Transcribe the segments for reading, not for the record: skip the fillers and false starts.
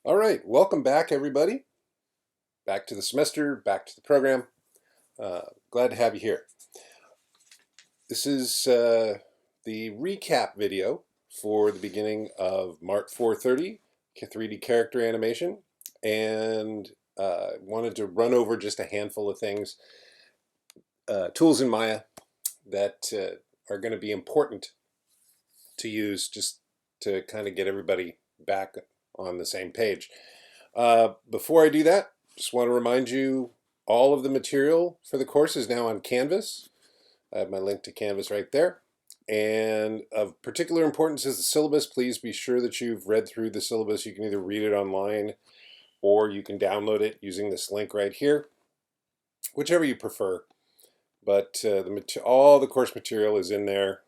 All right, welcome back, everybody. Back to the semester, back to the program. Glad to have you here. This is the recap video for the beginning of Mart 430 3D character animation, and wanted to run over just a handful of things, tools in Maya that are going to be important to use just to kind of get everybody back on the same page. Before I do that, just want to remind you all of the material for the course is now on Canvas. I have my link to Canvas right there. And of particular importance is the syllabus. Please be sure that you've read through the syllabus. You can either read it online or you can download it using this link right here, whichever you prefer. But all the course material is in there,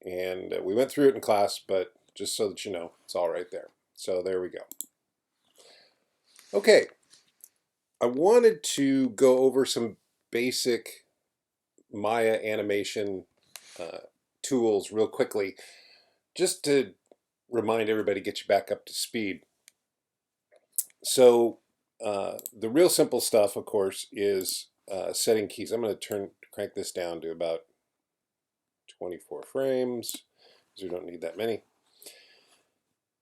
and we went through it in class, but just so that you know, it's all right there. So there we go. Okay, I wanted to go over some basic Maya animation tools real quickly, just to remind everybody, get you back up to speed. So the real simple stuff, of course, is setting keys. I'm going to crank this down to about 24 frames, because we don't need that many.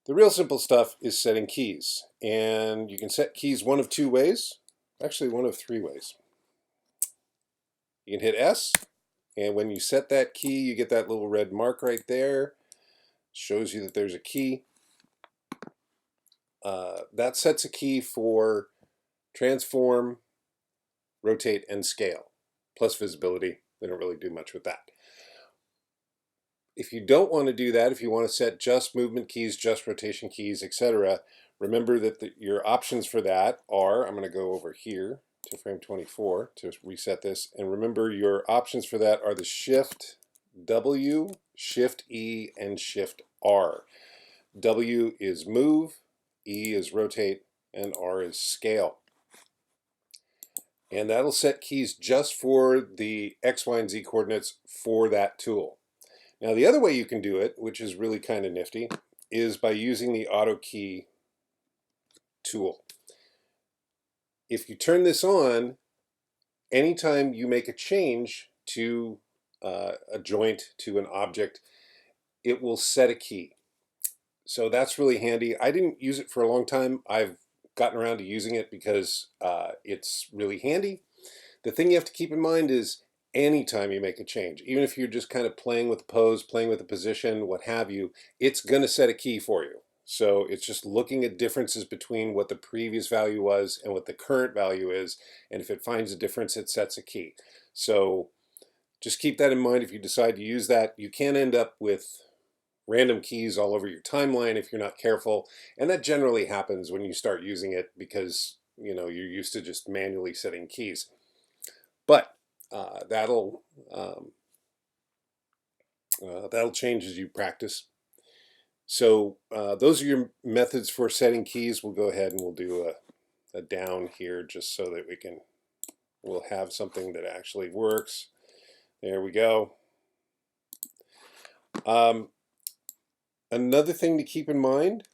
The real simple stuff is setting keys, and you can set keys one of two ways, actually one of three ways. You can hit S, and when you set that key, you get that little red mark right there. Shows you that there's a key. That sets a key for transform, rotate, and scale, plus visibility. They don't really do much with that. If you don't want to do that, if you want to set just movement keys, just rotation keys, etc., remember that your options for that are, I'm going to go over here to frame 24 to reset this, and remember your options for that are the Shift W, Shift E, and Shift R. W is move, E is rotate, and R is scale. And that'll set keys just for the X, Y, and Z coordinates for that tool. Now the other way you can do it, which is really kind of nifty, is by using the auto key tool. If you turn this on, anytime you make a change to a joint, to an object, it will set a key. So that's really handy. I didn't use it for a long time. I've gotten around to using it because it's really handy. The thing you have to keep in mind is anytime you make a change, even if you're just kind of playing with the pose, playing with the position, what have you, it's going to set a key for you. So it's just looking at differences between what the previous value was and what the current value is. And if it finds a difference, it sets a key. So just keep that in mind. If you decide to use that, you can end up with random keys all over your timeline if you're not careful. And that generally happens when you start using it because, you're used to just manually setting keys. But that'll change as you practice. So those are your methods for setting keys. We'll go ahead and we'll do a down here just so that we'll have something that actually works. There we go. Another thing to keep in mind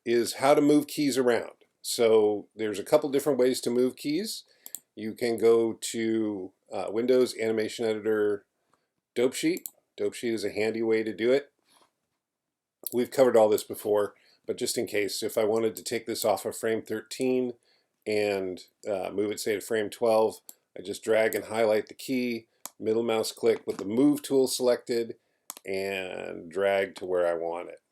is how to move keys around. So there's a couple different ways to move keys. You can go to Windows Animation Editor Dopesheet. Dopesheet is a handy way to do it. We've covered all this before, but just in case, if I wanted to take this off of frame 13 and move it, say, to frame 12, I just drag and highlight the key, middle mouse click with the move tool selected, and drag to where I want it.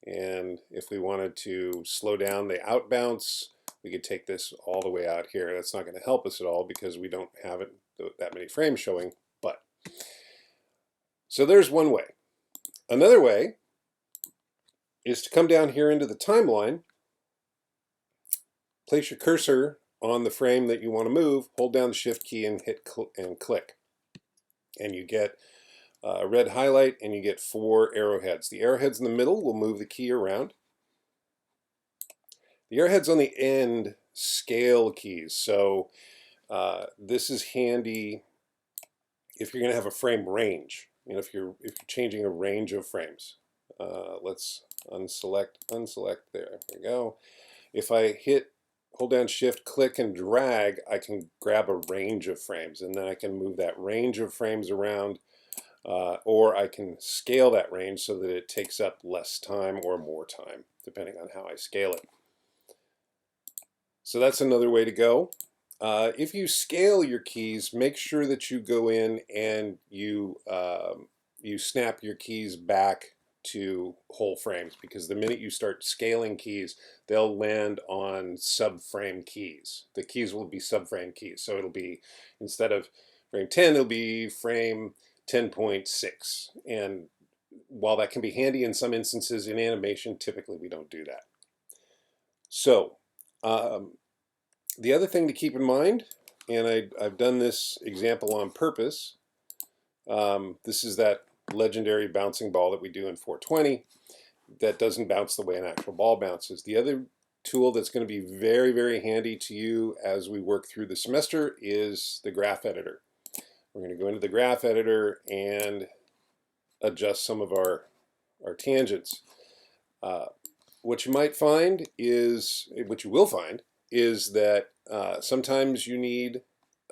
And if we wanted to slow down the out bounce, we could take this all the way out here. That's not going to help us at all because we don't have it that many frames showing. But so there's one way. Another way is to come down here into the timeline, place your cursor on the frame that you want to move, hold down the Shift key and hit and click. And you get a red highlight and you get 4 arrowheads. The arrowheads in the middle will move the key around. The arrowheads on the end scale keys. So this is handy if you're going to have a frame range. If you're changing a range of frames. Let's unselect, unselect, there we go. If I hold down shift, click and drag, I can grab a range of frames, and then I can move that range of frames around, or I can scale that range so that it takes up less time or more time, depending on how I scale it. So that's another way to go. If you scale your keys, make sure that you go in and you snap your keys back to whole frames, because the minute you start scaling keys, they'll land on subframe keys. The keys will be subframe keys. So it'll be, instead of frame 10, it'll be frame 10.6. And while that can be handy in some instances, in animation, typically we don't do that. So the other thing to keep in mind, and I've done this example on purpose, this is that legendary bouncing ball that we do in 420 that doesn't bounce the way an actual ball bounces. The other tool that's going to be very, very handy to you as we work through the semester is the graph editor. We're going to go into the graph editor and adjust some of our tangents. What you might find is, what you will find, is that sometimes you need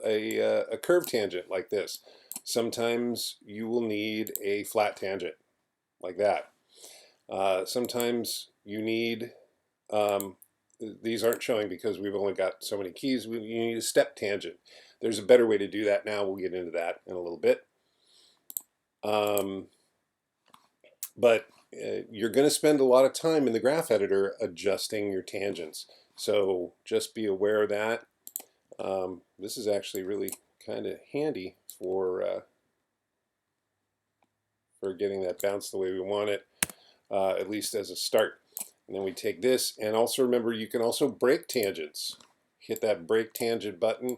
a curved tangent like this. Sometimes you will need a flat tangent like that. Sometimes you need, these aren't showing because we've only got so many keys, you need a step tangent. There's a better way to do that now. We'll get into that in a little bit. But you're going to spend a lot of time in the graph editor adjusting your tangents. So just be aware of that. This is actually really kind of handy for getting that bounce the way we want it, at least as a start. And then we take this, and also remember you can also break tangents. Hit that break tangent button,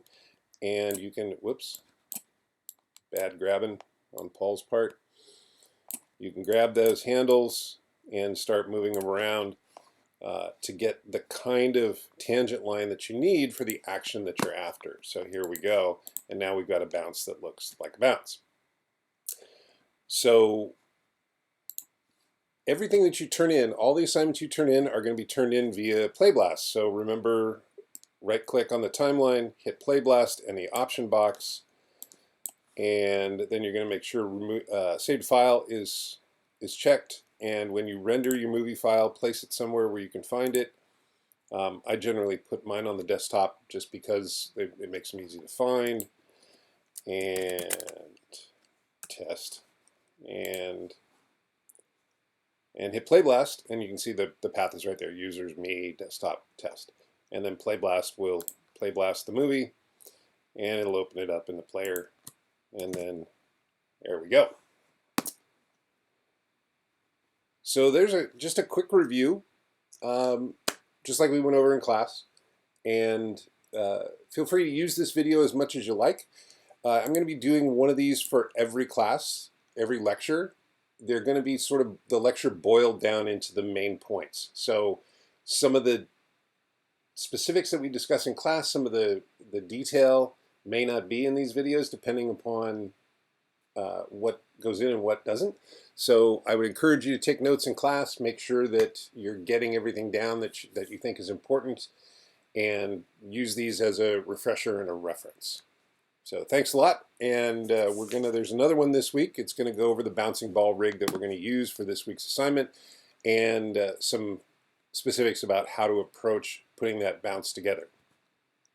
and you can, whoops, bad grabbing on Paul's part. You can grab those handles and start moving them around to get the kind of tangent line that you need for the action that you're after. So here we go, and now we've got a bounce that looks like a bounce. So everything that you turn in, all the assignments you turn in are going to be turned in via PlayBlast. So remember, right-click on the timeline, hit PlayBlast and the option box, and then you're going to make sure saved file is checked. And when you render your movie file, place it somewhere where you can find it. I generally put mine on the desktop just because it makes them easy to find. And test. And hit PlayBlast, and you can see the path is right there. Users, me, desktop, test. And then PlayBlast will PlayBlast the movie, and it'll open it up in the player. And then there we go. So there's just a quick review, just like we went over in class. And feel free to use this video as much as you like. I'm going to be doing one of these for every class, every lecture. They're going to be sort of the lecture boiled down into the main points. So some of the specifics that we discuss in class, some of the detail may not be in these videos depending upon what goes in and what doesn't. So I would encourage you to take notes in class, make sure that you're getting everything down that you think is important, and use these as a refresher and a reference. So thanks a lot, and there's another one this week. It's going to go over the bouncing ball rig that we're going to use for this week's assignment, and some specifics about how to approach putting that bounce together.